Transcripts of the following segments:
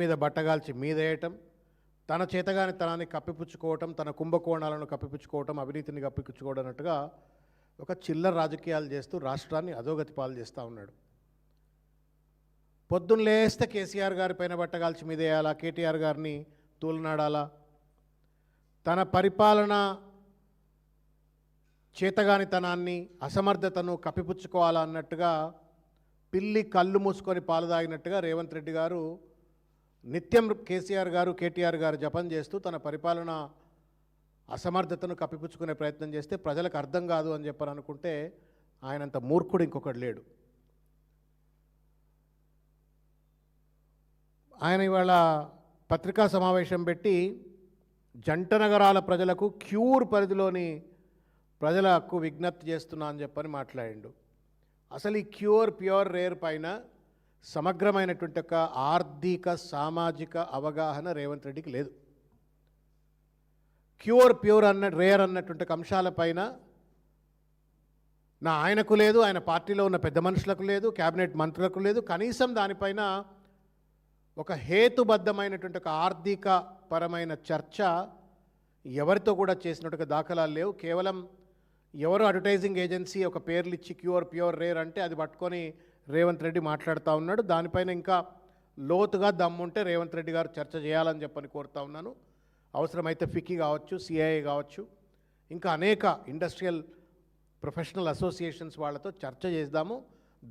మీద బట్టగాల్చి మీదేయటం, తన చేతగాని తనాన్ని కప్పిపుచ్చుకోవటం, తన కుంభకోణాలను కప్పిపుచ్చుకోవటం, అవినీతిని కప్పిపుచ్చుకోవడం అన్నట్టుగా ఒక చిల్లర రాజకీయాలు చేస్తూ రాష్ట్రాన్ని అధోగతి పాలు చేస్తూ ఉన్నాడు. పొద్దున్న లేస్తే కేసీఆర్ గారి పైన బట్టగాల్చి మీదేయాలా, కేటీఆర్ గారిని తూలనాడాలా, తన పరిపాలన చేతగానితనాన్ని అసమర్థతను కప్పిపుచ్చుకోవాలా అన్నట్టుగా పిల్లి కళ్ళు మూసుకొని పాలు తాగినట్టుగా రేవంత్ రెడ్డి గారు నిత్యం కేసీఆర్ గారు కేటీఆర్ గారు జపం చేస్తూ తన పరిపాలన అసమర్థతను కప్పిపుచ్చుకునే ప్రయత్నం చేస్తే ప్రజలకు అర్థం కాదు అని చెప్పని అనుకుంటే ఆయనంత మూర్ఖుడు ఇంకొకటి లేడు. ఆయన ఇవాళ పత్రికా సమావేశం పెట్టి జంట నగరాల ప్రజలకు క్యూర్ పరిధిలోని ప్రజలకు విజ్ఞప్తి చేస్తున్నా అని చెప్పని మాట్లాడిండు. అసలు ఈ క్యూర్ ప్యూర్ రేర్ పైన సమగ్రమైనటువంటి ఒక ఆర్థిక సామాజిక అవగాహన రేవంత్ రెడ్డికి లేదు. క్యూర్ ప్యూర్ రేర్ అన్నటువంటి అంశాలపైన ఆయనకు లేదు, ఆయన పార్టీలో ఉన్న పెద్ద మనుషులకు లేదు, కేబినెట్ మంత్రులకు లేదు. కనీసం దానిపైన ఒక హేతుబద్ధమైనటువంటి ఒక ఆర్థిక పరమైన చర్చ ఎవరితో కూడా చేసినట్టుగా దాఖలాలు లేవు. కేవలం ఎవరు అడ్వర్టైజింగ్ ఏజెన్సీ ఒక పేర్లు ఇచ్చి క్యూర్ ప్యూర్ రేర్ అంటే అది పట్టుకొని రేవంత్ రెడ్డి మాట్లాడుతూ ఉన్నాడు. దానిపైన ఇంకా లోతుగా దమ్ముంటే రేవంత్ రెడ్డి గారు చర్చ చేయాలని చెప్పని కోరుతా ఉన్నాను. అవసరమైతే ఫికీ కావచ్చు, సిఐఏ కావచ్చు, ఇంకా అనేక ఇండస్ట్రియల్ ప్రొఫెషనల్ అసోసియేషన్స్ వాళ్ళతో చర్చ చేద్దాము,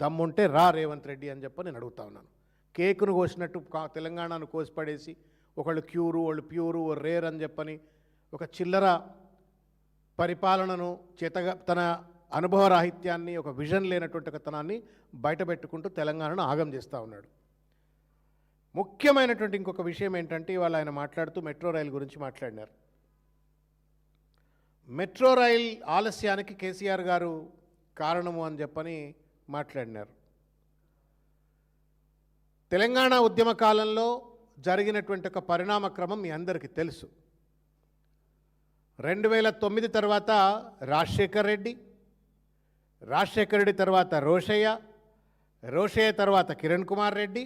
దమ్ముంటే రేవంత్ రెడ్డి అని చెప్పి నేను అడుగుతా ఉన్నాను. కేకును కోసినట్టు తెలంగాణను కోసిపడేసి ఒకళ్ళు క్యూరు వాళ్ళు ప్యూరు రేర్ అని చెప్పని ఒక చిల్లర పరిపాలనను తన అనుభవరాహిత్యాన్ని ఒక విజన్ లేనటువంటి కథనాన్ని బయటపెట్టుకుంటూ తెలంగాణను ఆగం చేస్తూ ఉన్నాడు. ముఖ్యమైనటువంటి ఇంకొక విషయం ఏంటంటే ఇవాళ ఆయన మాట్లాడుతూ మెట్రో రైలు గురించి మాట్లాడినారు. మెట్రో రైల్ ఆలస్యానికి కేసీఆర్ గారు కారణము అని చెప్పని మాట్లాడినారు. తెలంగాణ ఉద్యమ కాలంలో జరిగినటువంటి ఒక పరిణామ క్రమం మీ అందరికీ తెలుసు. 2009 తర్వాత రాజశేఖర్ రెడ్డి తర్వాత రోషయ్య తర్వాత కిరణ్ కుమార్ రెడ్డి,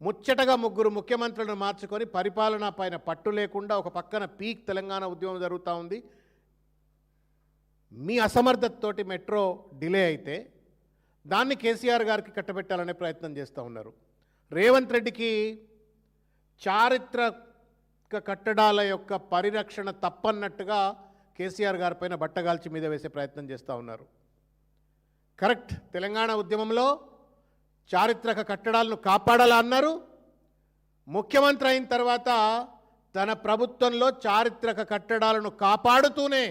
ముచ్చటగా ముగ్గురు ముఖ్యమంత్రులను మార్చుకొని పరిపాలన పైన పట్టు లేకుండా ఒక పక్కన పీక్ తెలంగాణ ఉద్యమం జరుగుతూ ఉంది. మీ అసమర్థతతోటి మెట్రో డిలే అయితే దాన్ని కేసీఆర్ గారికి కట్టబెట్టాలనే ప్రయత్నం చేస్తూ ఉన్నారు. రేవంత్ రెడ్డికి చారిత్రక కట్టడాల యొక్క పరిరక్షణ తప్పన్నట్టుగా కేసీఆర్ గారి పైన బట్టగాల్చి మీద వేసే ప్రయత్నం చేస్తూ ఉన్నారు. కరెక్ట్, తెలంగాణ ఉద్యమంలో చారిత్రక కట్టడాలను కాపాడాలా అన్నారు. ముఖ్యమంత్రి అయిన తర్వాత తన ప్రభుత్వంలో చారిత్రక కట్టడాలను కాపాడుతూనే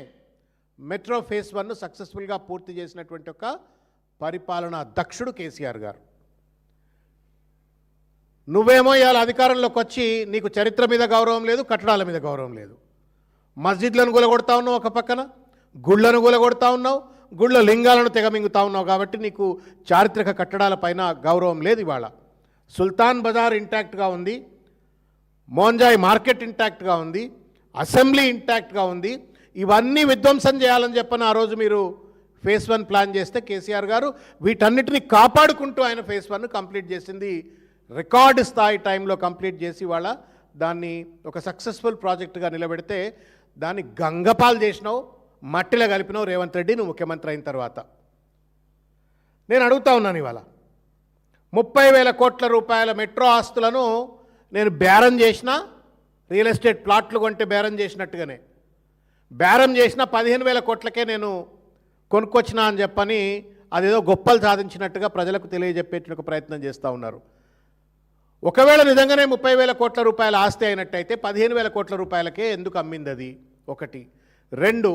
మెట్రో ఫేజ్ 1 సక్సెస్ఫుల్గా పూర్తి చేసినటువంటి ఒక పరిపాలనా దక్షుడు కేసీఆర్ గారు. నువ్వేమో ఇవాళ అధికారంలోకి వచ్చి నీకు చరిత్ర మీద గౌరవం లేదు, కట్టడాల మీద గౌరవం లేదు. మస్జిద్లను గులగొడతా ఉన్నావు, ఒక పక్కన గుళ్ళను గులగొడతా ఉన్నావు, గుళ్ళ లింగాలను తెగమింగుతా ఉన్నావు. కాబట్టి నీకు చారిత్రక కట్టడాల పైన గౌరవం లేదు. ఇవాళ సుల్తాన్ బజార్ ఇంటాక్ట్గా ఉంది, మోంజాయ్ మార్కెట్ ఇంటాక్ట్గా ఉంది, అసెంబ్లీ ఇంటాక్ట్గా ఉంది. ఇవన్నీ విధ్వంసం చేయాలని చెప్పని ఆ రోజు మీరు ఫేజ్ 1 ప్లాన్ చేస్తే కేసీఆర్ గారు వీటన్నిటిని కాపాడుకుంటూ ఆయన ఫేజ్ 1 కంప్లీట్ చేసింది. రికార్డు స్థాయి టైంలో కంప్లీట్ చేసి వాళ్ళ దాన్ని ఒక సక్సెస్ఫుల్ ప్రాజెక్టుగా నిలబెడితే దాన్ని గంగపాలు చేసినావు, మట్టిలో కలిపినావు రేవంత్ రెడ్డి నువ్వు ముఖ్యమంత్రి అయిన తర్వాత. నేను అడుగుతా ఉన్నాను, ఇవాళ 30,000 కోట్ల రూపాయల మెట్రో ఆస్తులను నేను బేరం చేసిన, రియల్ ఎస్టేట్ ప్లాట్లు కొంటే బేరం చేసినట్టుగానే బేరం చేసిన 15,000 కోట్లకే నేను కొనుక్కొచ్చినా అని చెప్పని అదేదో గొప్పలు సాధించినట్టుగా ప్రజలకు తెలియజెప్పేట ప్రయత్నం చేస్తూ ఉన్నారు. ఒకవేళ నిజంగానే 30,000 కోట్ల రూపాయల ఆస్తి అయినట్టయితే 15,000 కోట్ల రూపాయలకే ఎందుకు అమ్మింది అది? ఒకటి. 2,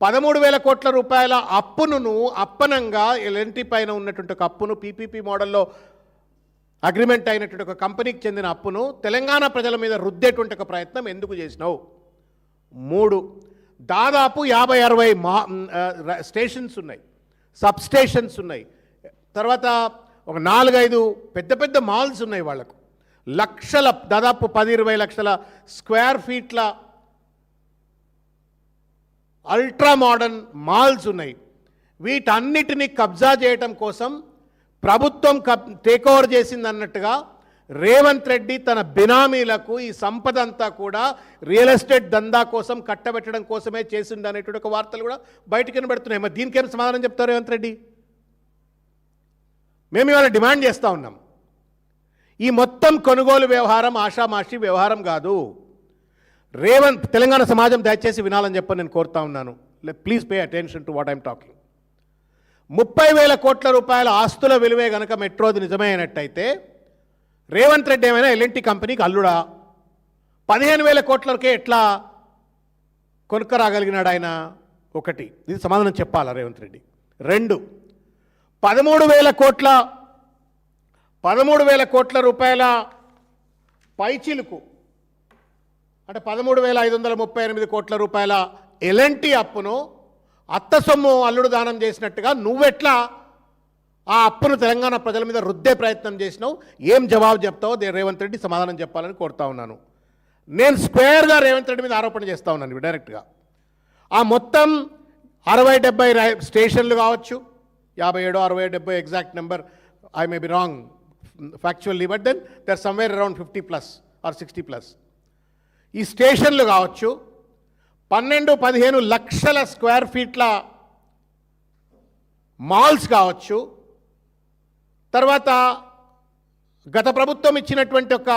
13,000 కోట్ల రూపాయల అప్పును నువ్వు అప్పనంగా ఎల్ఎన్టీ పైన ఉన్నటువంటి ఒక అప్పును పీపీపీ మోడల్లో అగ్రిమెంట్ అయినటువంటి ఒక కంపెనీకి చెందిన అప్పును తెలంగాణ ప్రజల మీద రుద్దేటువంటి ఒక ప్రయత్నం ఎందుకు చేసినావు? 3, దాదాపు 50-60 స్టేషన్స్ ఉన్నాయి, సబ్ స్టేషన్స్ ఉన్నాయి, తర్వాత ఒక 4-5 పెద్ద పెద్ద మాల్స్ ఉన్నాయి. వాళ్లకు లక్షల, దాదాపు 10-20 లక్షల స్క్వేర్ ఫీట్ల అల్ట్రా మోడర్న్ మాల్స్ ఉన్నాయి. వీటన్నిటిని కబ్జా చేయటం కోసం ప్రభుత్వం టేక్ ఓవర్ చేసింది అన్నట్టుగా రేవంత్ రెడ్డి తన బినామీలకు ఈ సంపద అంతా కూడా రియల్ ఎస్టేట్ దందా కోసం కట్టబెట్టడం కోసమే చేసిండు అనేటువంటి ఒక వార్తలు కూడా బయటికి వినబడుతున్నాయి. మరి దీనికేం సమాధానం చెప్తారు రేవంత్ రెడ్డి? మేము ఇవాళ డిమాండ్ చేస్తూ ఉన్నాం, ఈ మొత్తం కొనుగోలు వ్యవహారం ఆషామాషి వ్యవహారం కాదు. తెలంగాణ సమాజం దయచేసి వినాలని చెప్పని నేను కోరుతా ఉన్నాను. Please pay attention to what I'm talking. 30,000 కోట్ల రూపాయల ఆస్తుల విలువే గనక మెట్రోది నిజమే అయినట్టయితే రేవంత్ రెడ్డి ఏమైనా ఎల్ఎన్టీ కంపెనీకి అల్లుడా? 15,000 కోట్లకే ఎట్లా కొనుక్కరాగలిగినాడు ఆయన? ఒకటి, ఇది సమాధానం చెప్పాలా రేవంత్ రెడ్డి. 2, 13,000 కోట్ల రూపాయల పైచిలుకు అంటే 13,538 కోట్ల రూపాయల ఎల్ఎన్టీ అప్పును అత్త సొమ్ము అల్లుడు దానం చేసినట్టుగా నువ్వెట్లా ఆ అప్పును తెలంగాణ ప్రజల మీద రుద్దే ప్రయత్నం చేసినావు? ఏం జవాబు చెప్తావో రేవంత్ రెడ్డి సమాధానం చెప్పాలని కోరుతా ఉన్నాను. నేను స్క్వేర్గా రేవంత్ రెడ్డి మీద ఆరోపణ చేస్తూ ఉన్నాను డైరెక్ట్గా. ఆ మొత్తం 60-70 స్టేషన్లు కావచ్చు, 57, 60, 70 exact number, I may be wrong factually, but then there somewhere around 50+ or 60+. ఈ స్టేషన్లు కావచ్చు, 12-15 లక్షల స్క్వేర్ ఫీట్ల మాల్స్ కావచ్చు, తర్వాత గత ప్రభుత్వం ఇచ్చినటువంటి ఒక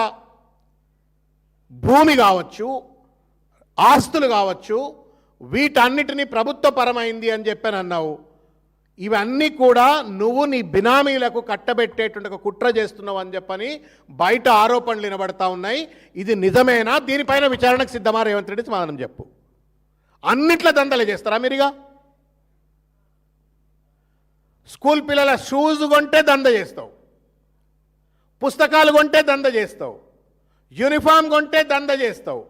భూమి కావచ్చు, ఆస్తులు కావచ్చు, వీటన్నిటినీ ప్రభుత్వపరమైంది అని చెప్పని అన్నావు. ఇవన్నీ కూడా నువ్వు నీ బినామీలకు కట్టబెట్టేటువంటి ఒక కుట్ర చేస్తున్నావు అని చెప్పని బయట ఆరోపణలు వినబడతా ఉన్నాయి. ఇది నిజమేనా? దీనిపైన విచారణకు సిద్ధమా రేవంత్ రెడ్డి? సమాధానం చెప్పు. అన్నిట్ల దందలే చేస్తారా మీరుగా? స్కూల్ పిల్లల షూస్ కొంటే దంద చేస్తావు, పుస్తకాలు కొంటే దంద చేస్తావు, యూనిఫామ్ కొంటే దంద చేస్తావు,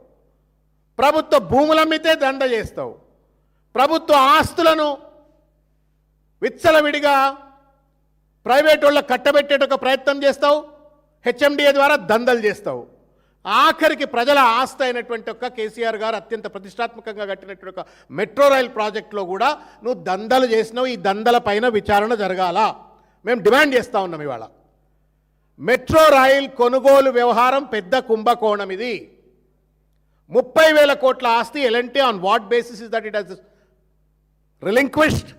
ప్రభుత్వ భూములు అమ్మితే దంద చేస్తావు, ప్రభుత్వ ఆస్తులను విచ్చలవిడిగా ప్రైవేట్ వాళ్ళకి కట్టబెట్టేట ప్రయత్నం చేస్తావు, హెచ్ఎండిఏ ద్వారా దందలు చేస్తావు. ఆఖరికి ప్రజల ఆస్తి అయినటువంటి ఒక కేసీఆర్ గారు అత్యంత ప్రతిష్టాత్మకంగా కట్టినటువంటి ఒక మెట్రో రైల్ ప్రాజెక్టులో కూడా నువ్వు దందలు చేసినావు. ఈ దందల పైన విచారణ జరగాల మేము డిమాండ్ చేస్తూ ఉన్నాం. ఇవాళ మెట్రో రైల్ కొనుగోలు వ్యవహారం పెద్ద కుంభకోణం. ఇది 30,000 కోట్ల ఆస్తి L&T on what basis is that it has relinquished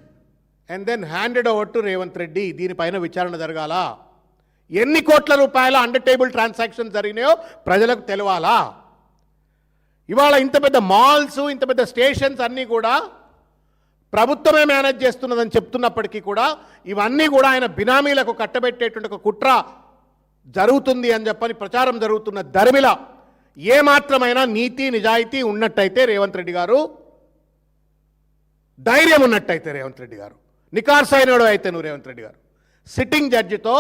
and then handed over to Revanth Reddy. దీనిపైన విచారణ జరగాల. ఎన్ని కోట్ల రూపాయల అండర్ టేబుల్ ట్రాన్సాక్షన్ జరిగినాయో ప్రజలకు తెలవాలా. ఇవాళ ఇంత పెద్ద మాల్స్, ఇంత పెద్ద స్టేషన్స్ అన్నీ కూడా ప్రభుత్వమే మేనేజ్ చేస్తున్నదని చెప్తున్నప్పటికీ కూడా ఇవన్నీ కూడా ఆయన బినామీలకు కట్టబెట్టేటువంటి ఒక కుట్ర జరుగుతుంది అని చెప్పని ప్రచారం జరుగుతున్న దరిమిల ఏమాత్రమైనా నీతి నిజాయితీ ఉన్నట్టయితే రేవంత్ రెడ్డి గారు, ధైర్యం ఉన్నట్టయితే రేవంత్ రెడ్డి గారు, నికార్సైనడు అయితే నువ్వు రేవంత్ రెడ్డి గారు సిట్టింగ్ జడ్జితో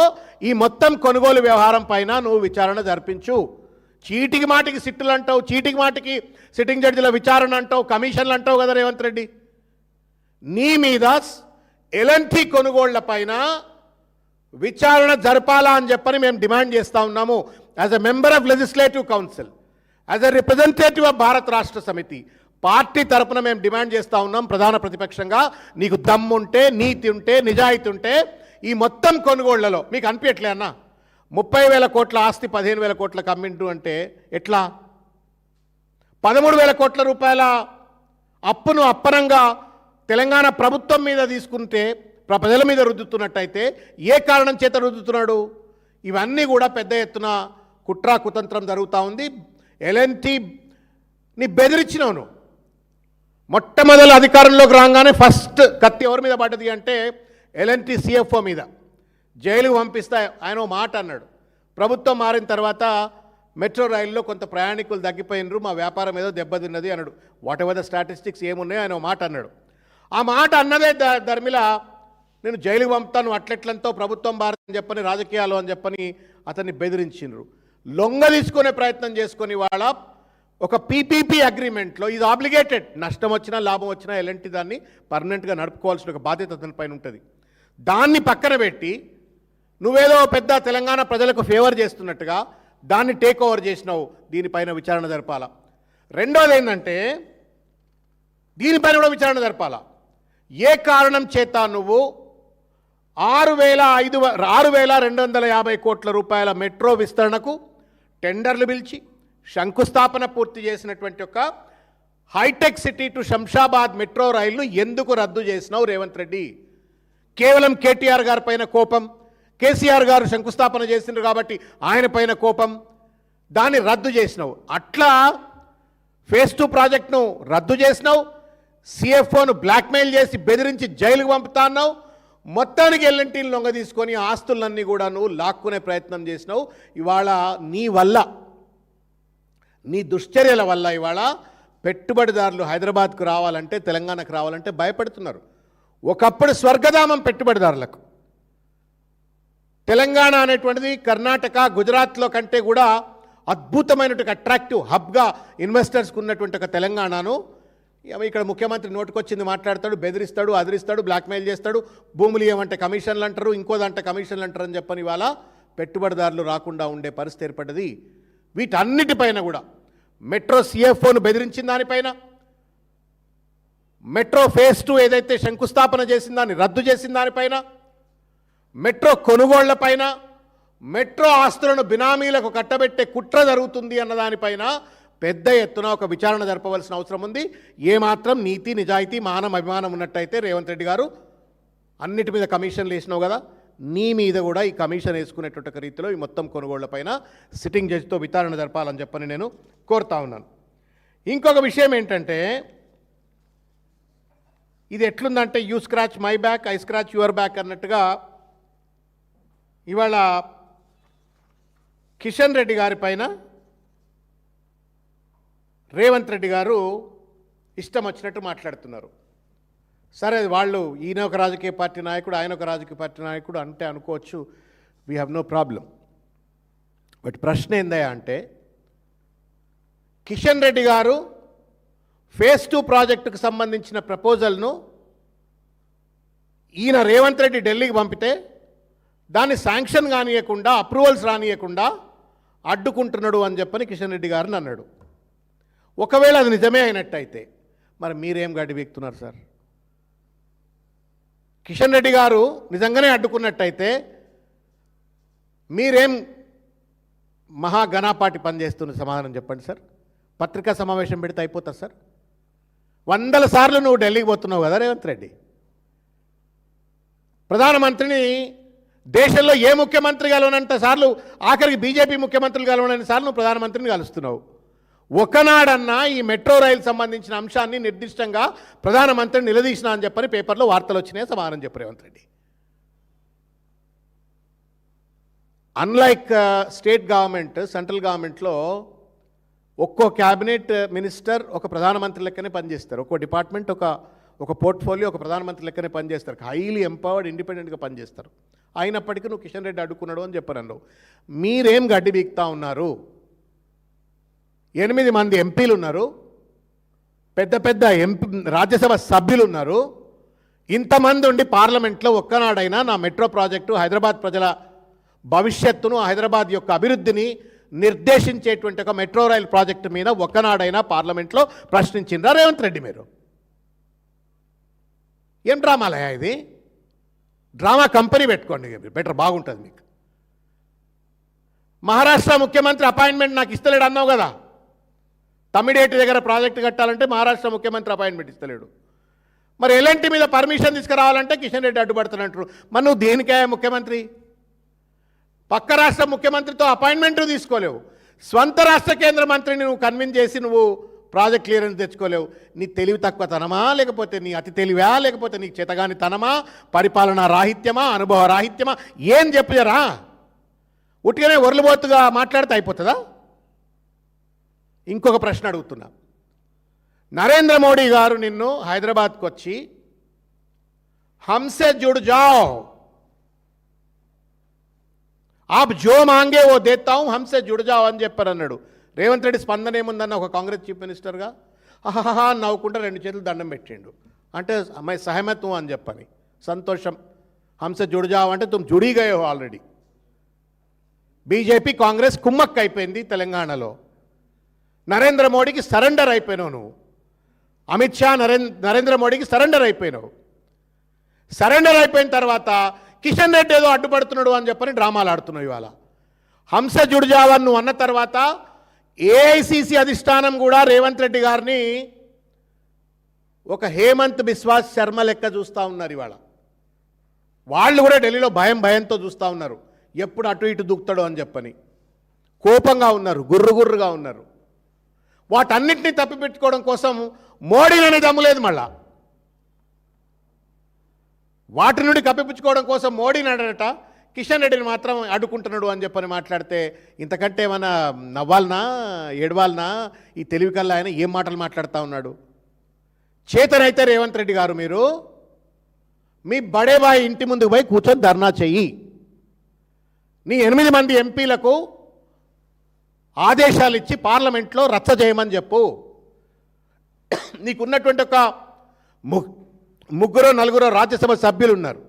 ఈ మొత్తం కొనుగోలు వ్యవహారం పైన నువ్వు విచారణ జరిపించు. చీటికి మాటికి సిట్టులు అంటావు, చీటికి మాటికి సిట్టింగ్ జడ్జిల విచారణ అంటావు, కమిషన్లు అంటావు కదా రేవంత్ రెడ్డి. నీ మీద ఎల్ఎన్టీ కొనుగోళ్ల పైన విచారణ జరపాలా అని చెప్పని మేము డిమాండ్ చేస్తూ ఉన్నాము. As a member of legislative council, as a representative of భారత రాష్ట్ర సమితి పార్టీ తరపున మేము డిమాండ్ చేస్తూ ఉన్నాం. ప్రధాన ప్రతిపక్షంగా నీకు దమ్ముంటే, నీతి ఉంటే, నిజాయితీ ఉంటే ఈ మొత్తం కొనుగోళ్లలో మీకు అనిపించట్లే అన్న 30,000 కోట్ల ఆస్తి 15,000 కోట్లకు అమ్మిండు అంటే ఎట్లా? 13,000 కోట్ల రూపాయల అప్పును అప్పనంగా తెలంగాణ ప్రభుత్వం మీద తీసుకుంటే ప్రజల మీద రుద్దుతున్నట్టయితే ఏ కారణం చేత రుద్దుతున్నాడు? ఇవన్నీ కూడా పెద్ద ఎత్తున కుట్రా కుతంత్రం జరుగుతూ ఉంది. ఎల్ఎన్టీని బెదిరించినవును. మొట్టమొదటి అధికారంలోకి రాగానే ఫస్ట్ కత్తి ఎవరి మీద పడ్డది అంటే ఎల్ఎన్టీ సిఎఫ్ఓ మీద. జైలుకు పంపిస్తే ఆయన మాట అన్నాడు, ప్రభుత్వం మారిన తర్వాత మెట్రో రైల్లో కొంత ప్రయాణికులు తగ్గిపోయినరు, మా వ్యాపారం ఏదో దెబ్బతిన్నది అన్నాడు. వాట్ ఎవర్ ద స్టాటిస్టిక్స్ ఏమున్నాయో ఆయన మాట అన్నాడు. ఆ మాట అన్నదే ధర్మిల నేను జైలుకు పంపుతాను అట్లెట్లంతో ప్రభుత్వం మారిందని చెప్పని రాజకీయాలు అని చెప్పని అతన్ని బెదిరించినారు. లొంగ తీసుకునే ప్రయత్నం చేసుకొని వాళ్ళ ఒక పీపీపీ అగ్రిమెంట్లో ఇది ఆబ్లిగేటెడ్, నష్టం వచ్చినా లాభం వచ్చినా ఎల్ఎన్టీ దాన్ని పర్మనెంట్గా నడుపుకోవాల్సిన ఒక బాధ్యత అతని పైన ఉంటుంది. దాన్ని పక్కన పెట్టి నువ్వేదో పెద్ద తెలంగాణ ప్రజలకు ఫేవర్ చేస్తున్నట్టుగా దాన్ని టేక్ ఓవర్ చేసినావు. దీనిపైన విచారణ జరపాలా. రెండోది ఏంటంటే దీనిపైన కూడా విచారణ జరపాలా. ఏ కారణం చేత నువ్వు 6,250 కోట్ల రూపాయల మెట్రో విస్తరణకు టెండర్లు పిలిచి శంకుస్థాపన పూర్తి చేసినటువంటి ఒక hitech city to Shamshabad metro రైలును ఎందుకు రద్దు చేసినావు రేవంత్ రెడ్డి? కేవలం కేటీఆర్ గారి పైన కోపం, కేసీఆర్ గారు శంకుస్థాపన చేసినారు కాబట్టి ఆయన పైన కోపం, దాన్ని రద్దు చేసినావు. అట్లా ఫేజ్ 2 ప్రాజెక్టును రద్దు చేసినావు. సిఎఫ్ఓను బ్లాక్మెయిల్ చేసి బెదిరించి జైలుకు పంపుతా అన్నావు. మొత్తానికి ఎల్ఎన్టీని లొంగ తీసుకొని ఆస్తులన్నీ కూడా నువ్వు లాక్కునే ప్రయత్నం చేసినావు. ఇవాళ నీ వల్ల, నీ దుశ్చర్యల వల్ల ఇవాళ పెట్టుబడిదారులు హైదరాబాద్కు రావాలంటే, తెలంగాణకు రావాలంటే భయపడుతున్నారు. ఒకప్పుడు స్వర్గధామం పెట్టుబడిదారులకు. తెలంగాణ అనేటువంటిది కర్ణాటక, గుజరాత్లో కంటే కూడా అద్భుతమైనటువంటి అట్రాక్టివ్ హబ్గా ఇన్వెస్టర్స్కి ఉన్నటువంటి ఒక తెలంగాణను ఇక్కడ ముఖ్యమంత్రి నోటుకొచ్చింది మాట్లాడతాడు, బెదిరిస్తాడు, అదిరిస్తాడు, బ్లాక్మెయిల్ చేస్తాడు. భూములు ఏమంటే కమిషన్లు అంటారు, ఇంకోదంటే కమిషన్లు అంటారు అని చెప్పని ఇవాళ పెట్టుబడిదారులు రాకుండా ఉండే పరిస్థితి ఏర్పడ్డది. వీటన్నిటిపైన కూడా మెట్రో సిఎఫ్ఓను బెదిరించిన దానిపైన, మెట్రో ఫేజ్ 2 ఏదైతే శంకుస్థాపన చేసిన దాన్ని రద్దు చేసిన దానిపైన, మెట్రో కొనుగోళ్లపైన, మెట్రో ఆస్తులను బినామీలకు కట్టబెట్టే కుట్ర జరుగుతుంది అన్న దానిపైన పెద్ద ఎత్తున ఒక విచారణ జరపవలసిన అవసరం ఉంది. ఏమాత్రం నీతి, నిజాయితీ, మానం, అభిమానం ఉన్నట్టయితే రేవంత్ రెడ్డి గారు అన్నిటి మీద కమిషన్లు వేసినావు కదా, నీ మీద కూడా ఈ కమిషన్ వేసుకునేటువంటి రీతిలో ఈ మొత్తం కొనుగోళ్లపైన సిట్టింగ్ జడ్జితో విచారణ జరపాలని చెప్పని నేను కోరుతా ఉన్నాను. ఇంకొక విషయం ఏంటంటే, ఇది ఎట్లుందంటే you scratch my back, I scratch your back అన్నట్టుగా ఇవాళ కిషన్ రెడ్డి గారి పైన రేవంత్ రెడ్డి గారు ఇష్టం వచ్చినట్టు మాట్లాడుతున్నారు. సరే, వాళ్ళు ఈయన ఒక రాజకీయ పార్టీ నాయకుడు, ఆయన ఒక రాజకీయ పార్టీ నాయకుడు అంటే అనుకోవచ్చు, we have no problem. But ప్రశ్న ఏందయ్యా అంటే, కిషన్ రెడ్డి గారు ఫేజ్ 2 ప్రాజెక్టుకు సంబంధించిన ప్రపోజల్ను ఈయన రేవంత్ రెడ్డి ఢిల్లీకి పంపితే దాన్ని శాంక్షన్ కానియకుండా, అప్రూవల్స్ రానియకుండా అడ్డుకుంటున్నాడు అని చెప్పని కిషన్ రెడ్డి గారిని అన్నాడు. ఒకవేళ అది నిజమే అయినట్టయితే మరి మీరేం గడ్డి వీక్తున్నారు సార్? కిషన్ రెడ్డి గారు నిజంగానే అడ్డుకున్నట్టయితే మీరేం మహాఘనాపాటి పనిచేస్తున్న సమాధానం చెప్పండి సార్. పత్రికా సమావేశం పెడితే అయిపోతుంది సార్. 100 సార్లు నువ్వు ఢిల్లీకి పోతున్నావు కదా రేవంత్ రెడ్డి. ప్రధానమంత్రిని దేశంలో ఏ ముఖ్యమంత్రి కలవనంత సార్లు, ఆఖరికి బీజేపీ ముఖ్యమంత్రులు కలవనని సార్లు నువ్వు ప్రధానమంత్రిని కలుస్తున్నావు. ఒకనాడన్నా ఈ మెట్రో రైలు సంబంధించిన అంశాన్ని నిర్దిష్టంగా ప్రధానమంత్రిని నిలదీసినా అని చెప్పని పేపర్లో వార్తలు వచ్చినాయి. సమాధానం చెప్పు Revanth Reddy. Unlike state government, central గవర్నమెంట్లో ఒక్కో క్యాబినెట్ మినిస్టర్ ఒక ప్రధానమంత్రి లెక్కనే పనిచేస్తారు. ఒక్కో డిపార్ట్మెంట్ ఒక పోర్ట్ఫోలియో ఒక ప్రధానమంత్రి లెక్కనే పనిచేస్తారు. హైలీ ఎంపవర్డ్, ఇండిపెండెంట్గా పనిచేస్తారు. అయినప్పటికీ నువ్వు కిషన్ రెడ్డి అడ్డుకున్నాడు అని చెప్పాను. మీరేం గడ్డి బీక్తా ఉన్నారు? 8 మంది ఎంపీలు ఉన్నారు, పెద్ద పెద్ద రాజ్యసభ సభ్యులు ఉన్నారు. ఇంతమంది ఉండి పార్లమెంట్లో ఒక్కనాడైనా నా మెట్రో ప్రాజెక్టు, హైదరాబాద్ ప్రజల భవిష్యత్తును, హైదరాబాద్ యొక్క అభివృద్ధిని నిర్దేశించేటువంటి ఒక మెట్రో రైల్ ప్రాజెక్టు మీద ఒక్కనాడైనా పార్లమెంట్లో ప్రశ్నించిండ్రా రేవంత్ రెడ్డి? మీరు ఏం డ్రామాలయా ఇది? డ్రామా కంపెనీ పెట్టుకోండి, బెటర్, బాగుంటుంది మీకు. మహారాష్ట్ర ముఖ్యమంత్రి అపాయింట్మెంట్ నాకు ఇస్తలేడు అన్నావు కదా. తమిడేటి దగ్గర ప్రాజెక్టు కట్టాలంటే మహారాష్ట్ర ముఖ్యమంత్రి అపాయింట్మెంట్ ఇస్తలేడు. మరి ఎల్ఎన్టీ మీద పర్మిషన్ తీసుకురావాలంటే కిషన్ రెడ్డి అడ్డుపడుతున్నట్టు. మరి నువ్వు దేనికే ముఖ్యమంత్రి? పక్క రాష్ట్ర ముఖ్యమంత్రితో అపాయింట్మెంట్ తీసుకోలేవు. స్వంత రాష్ట్ర కేంద్ర మంత్రిని నువ్వు కన్విన్స్ చేసి నువ్వు ప్రాజెక్ట్ క్లియరెన్స్ తెచ్చుకోలేవు. నీ తెలివి తక్కువ తనమా, లేకపోతే నీ అతి తెలివా, లేకపోతే నీకు చేతగాని తనమా, పరిపాలనా రాహిత్యమా, అనుభవ రాహిత్యమా, ఏం చెప్పారా? ఉట్టిగానే ఒర్లుబోతుగా మాట్లాడితే అయిపోతుందా? ఇంకొక ప్రశ్న అడుగుతున్నా. నరేంద్ర మోడీ గారు నిన్ను హైదరాబాద్కు వచ్చి హమ్సే జుడ్ జాओ, आप जो मांगे वो देता हूं, हमसे जुड़ जाओ అని చెప్పారు అన్నాడు. రేవంత్ రెడ్డి స్పందన ఏముందన్న ఒక కాంగ్రెస్ చీఫ్ మినిస్టర్గా ఆహాహా నవ్వుకుంటా 2 చేతులు దండం పెట్టిండు. అంటే అమ్మాయి సహమతం అని చెప్పని, సంతోషం. హంసే జుడ్ జాओ అంటే తుమ్ జుడీ గయే హో ఆల్రెడీ. బీజేపీ కాంగ్రెస్ కుమ్మక్క అయిపోయింది తెలంగాణలో. నరేంద్ర మోడీకి సరెండర్ అయిపోయినావు నువ్వు. అమిత్ షా నరేంద్ర మోడీకి సరెండర్ అయిపోయినావు. సరెండర్ అయిపోయిన తర్వాత కిషన్ రెడ్డి ఏదో అడ్డుపడుతున్నాడు అని చెప్పని డ్రామాలు ఆడుతున్నావు ఇవాళ. హంస జుడిజావన్ నువ్వు అన్న తర్వాత ఏఐసిసి అధిష్టానం కూడా రేవంత్ రెడ్డి గారిని ఒక హేమంత్ బిశ్వాస్ శర్మ లెక్క చూస్తూ ఉన్నారు ఇవాళ. వాళ్ళు కూడా ఢిల్లీలో భయంతో చూస్తూ ఉన్నారు, ఎప్పుడు అటు ఇటు దూకుతాడో అని చెప్పని కోపంగా ఉన్నారు, గుర్రుగా ఉన్నారు. వాటన్నిటిని తప్పిపెట్టుకోవడం కోసం మోడీలనే దమ్ము లేదు. మళ్ళా వాటి నుండి కప్పిపుచ్చుకోవడం కోసం మోడీని అడట, కిషన్ రెడ్డిని మాత్రం అడ్డుకుంటున్నాడు అని చెప్పని మాట్లాడితే ఇంతకంటే ఏమైనా నవ్వాలనా ఏడవాలనా? ఈ తెలివి కల్లా ఆయన ఏం మాటలు మాట్లాడుతూ ఉన్నాడు. చేతనైతే రేవంత్ రెడ్డి గారు మీరు మీ బడేబాయి ఇంటి ముందుకు పోయి కూర్చొని ధర్నా చెయ్యి. నీ 8 మంది ఎంపీలకు ఆదేశాలు ఇచ్చి పార్లమెంట్లో రచ్చ చేయమని చెప్పు. నీకున్నటువంటి ఒక 3-4 రాజ్యసభ సభ్యులు ఉన్నారు.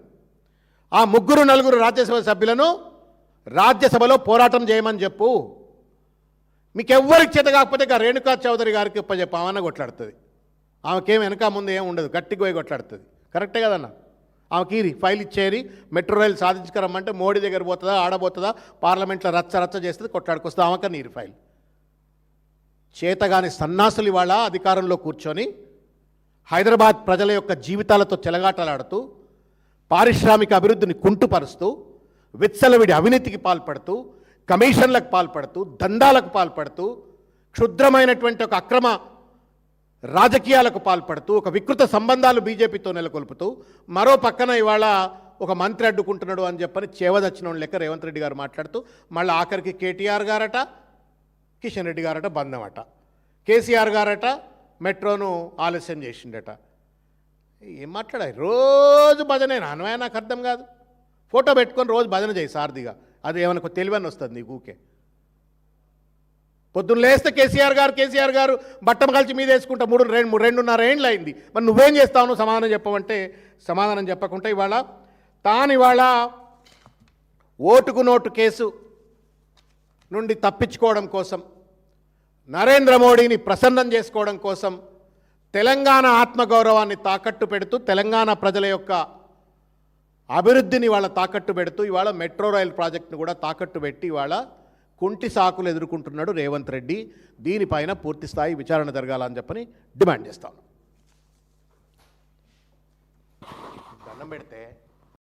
ఆ 3-4 రాజ్యసభ సభ్యులను రాజ్యసభలో పోరాటం చేయమని చెప్పు. మీకెవ్వరికి చేత కాకపోతే ఇక రేణుకా చౌదరి గారికి చెప్పు, ఆమె కొట్లాడుతుంది. ఆమెకేం వెనక ముందు ఏం ఉండదు, గట్టిగా పోయి కొట్లాడుతుంది. కరెక్టే కదన్న? ఆమెకి ఫైల్ ఇచ్చేరి మెట్రో రైలు సాధించుకురమ్మంటే మోడీ దగ్గర పోతుందా, ఆడబోతుందా, పార్లమెంట్లో రచ్చ చేస్తుంది, కొట్లాడుకొస్తుంది. ఆమెక నీరు ఫైల్. చేతగాని సన్నాసులు ఇవాళ అధికారంలో కూర్చొని హైదరాబాద్ ప్రజల యొక్క జీవితాలతో చెలగాటలాడుతూ, పారిశ్రామిక అభివృద్ధిని కుంటుపరుస్తూ, విచ్చలవిడి అవినీతికి పాల్పడుతూ, కమిషన్లకు పాల్పడుతూ, దందాలకు పాల్పడుతూ, క్షుద్రమైనటువంటి ఒక అక్రమ రాజకీయాలకు పాల్పడుతూ, ఒక వికృత సంబంధాలు బీజేపీతో నెలకొల్పుతూ, మరో పక్కన ఇవాళ ఒక మంత్రి అడ్డుకుంటున్నాడు అని చెప్పని చేవదచ్చిన లెక్క రేవంత్ రెడ్డి గారు మాట్లాడుతూ, మళ్ళీ ఆఖరికి కేటీఆర్ గారట, కిషన్ రెడ్డి గారట బంధమట, కేసీఆర్ గారట మెట్రోను ఆలస్యం చేసిండట. ఏం మాట్లాడాయి? రోజు భజనే నాన్నవే, నాకు అర్థం కాదు. ఫోటో పెట్టుకొని రోజు భజన చేయి సారథిగా, అది ఏమైనా తెలివని వస్తుంది నీకు ఊకే. పొద్దున్న లేస్తే కేసీఆర్ గారు బట్టం కలిసి మీద వేసుకుంటా 2.5 ఏండ్లు అయింది. మరి నువ్వేం చేస్తావు సమాధానం చెప్పమంటే సమాధానం చెప్పకుండా ఇవాళ ఓటుకు నోటు కేసు నుండి తప్పించుకోవడం కోసం, నరేంద్ర మోడీని ప్రసన్నం చేసుకోవడం కోసం, తెలంగాణ ఆత్మగౌరవాన్ని తాకట్టు పెడుతూ, తెలంగాణ ప్రజల యొక్క అభివృద్ధిని ఇవాళ తాకట్టు పెడుతూ, ఇవాళ మెట్రో రైల్ ప్రాజెక్టును కూడా తాకట్టు పెట్టి ఇవాళ కుంటి సాకులు ఎదుర్కొంటున్నాడు రేవంత్ రెడ్డి. దీనిపైన పూర్తి స్థాయి విచారణ జరగాలని చెప్పని డిమాండ్ చేస్తాను. దండం పెడితే